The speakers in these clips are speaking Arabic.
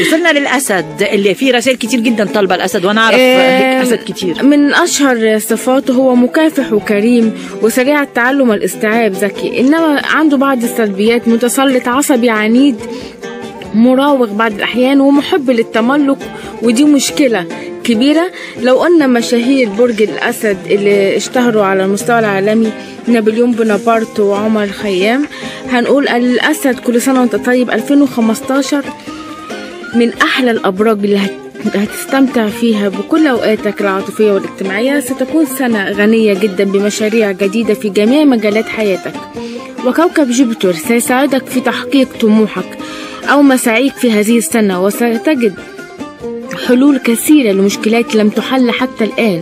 وصلنا للأسد اللي فيه رسائل كتير جدا طالبة الأسد، وأنا أعرف أسد كتير. من أشهر صفاته هو مكافح وكريم وسريع التعلم والاستيعاب، ذكي، إنما عنده بعض السلبيات، متسلط، عصبي، عنيد، مراوغ بعض الأحيان، ومحب للتملك، ودي مشكلة كبيرة. لو قلنا مشاهير برج الأسد اللي اشتهروا على المستوى العالمي، نابليون بونابرت وعمر الخيام، هنقول الأسد كل سنة وانت طيب. 2015 من أحلى الأبراج اللي هتستمتع فيها بكل أوقاتك العاطفية والاجتماعية. ستكون سنة غنية جدا بمشاريع جديدة في جميع مجالات حياتك، وكوكب جوبيتر سيساعدك في تحقيق طموحك أو مساعيك في هذه السنة، وستجد حلول كثيرة لمشكلات لم تحل حتى الآن.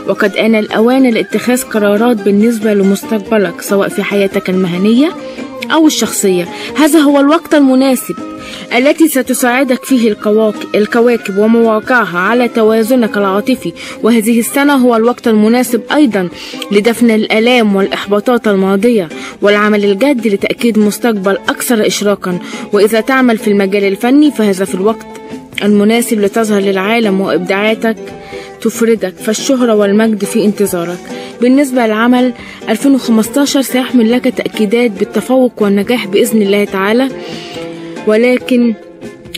وقد آن الأوان لاتخاذ قرارات بالنسبة لمستقبلك سواء في حياتك المهنية أو الشخصية. هذا هو الوقت المناسب التي ستساعدك فيه الكواكب ومواقعها على توازنك العاطفي. وهذه السنة هو الوقت المناسب أيضا لدفن الآلام والإحباطات الماضية والعمل الجاد لتأكيد مستقبل أكثر إشراقا. وإذا تعمل في المجال الفني فهذا في الوقت المناسب لتظهر للعالم وإبداعاتك تفردك، فالشهرة والمجد في انتظارك. بالنسبة للعمل 2015 سيحمل لك تأكيدات بالتفوق والنجاح بإذن الله تعالى، ولكن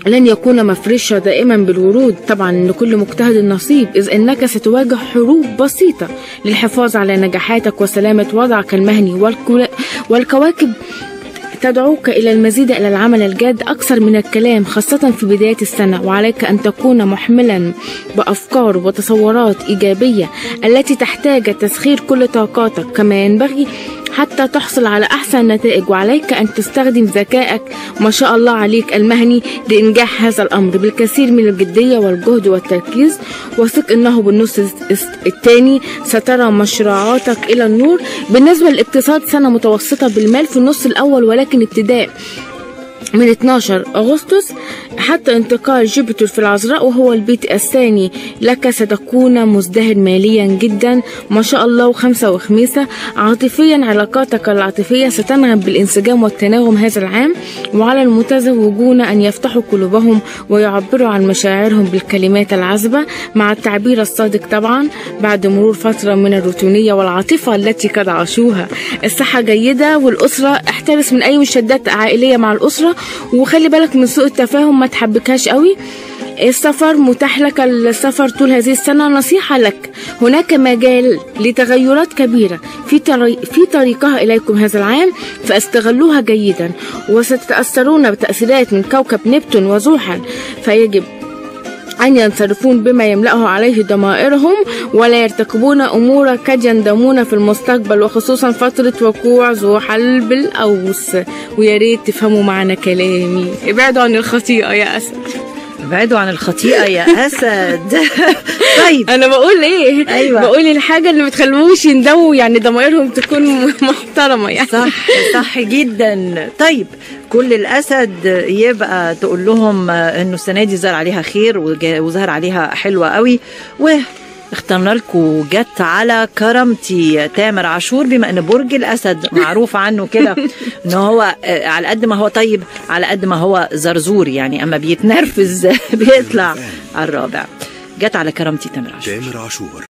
لن يكون مفرشا دائما بالورود. طبعا لكل مجتهد نصيب، إذ أنك ستواجه حروب بسيطة للحفاظ على نجاحاتك وسلامة وضعك المهني، والكواكب تدعوك إلى المزيد إلى العمل الجاد أكثر من الكلام، خاصة في بداية السنة. وعليك أن تكون محملا بأفكار وتصورات إيجابية التي تحتاج تسخير كل طاقاتك، كما ينبغي حتى تحصل على أحسن نتائج. وعليك أن تستخدم ذكائك ما شاء الله عليك المهني لإنجاح هذا الأمر بالكثير من الجدية والجهد والتركيز. وثق أنه بالنص الثاني سترى مشروعاتك إلى النور. بالنسبة للاقتصاد سنة متوسطة بالمال في النص الأول، ولكن ابتداء من 12 أغسطس حتى انتقال جوبيتر في العذراء وهو البيت الثاني لك ستكون مزدهر ماليا جدا ما شاء الله، وخمسة وخميسة. عاطفيا علاقاتك العاطفية ستنغم بالانسجام والتناغم هذا العام، وعلى المتزوجون أن يفتحوا قلوبهم ويعبروا عن مشاعرهم بالكلمات العذبة مع التعبير الصادق طبعا بعد مرور فترة من الروتينية والعاطفة التي قد عاشوها. الصحة جيدة، والأسرة احترس من أي مشادات عائلية مع الأسرة، وخلي بالك من سوء التفاهم ما تحبكهاش قوي. السفر متاح لك السفر طول هذه السنة. نصيحة لك، هناك مجال لتغيرات كبيرة في طريقها إليكم هذا العام، فاستغلوها جيدا. وستتأثرون بتأثيرات من كوكب نبتون وزحل، فيجب أن ينصرفون بما يملأه عليه ضمائرهم، ولا يرتكبون أمور قد يندمون في المستقبل، وخصوصا فترة وقوع زحل بالقوس. ويا ريت تفهموا معنى كلامي. ابعدوا عن الخطيئة يا أسد، ابعدوا عن الخطيئة يا أسد. طيب أنا بقول إيه؟ أيوة. بقول الحاجة اللي متخلوش يندموا، يعني ضمائرهم تكون محترمة يعني. صح جدا. طيب كل الأسد يبقى تقول لهم إنه السنة دي ظهر عليها خير وظهر عليها حلوة قوي. اخترنا لكم جت على كرامتي تامر عاشور، بما ان برج الاسد معروف عنه كده ان هو على قد ما هو طيب على قد ما هو زرزور، يعني اما بيتنرفز بيطلع على الرابع. جت على كرامتي تامر عاشور.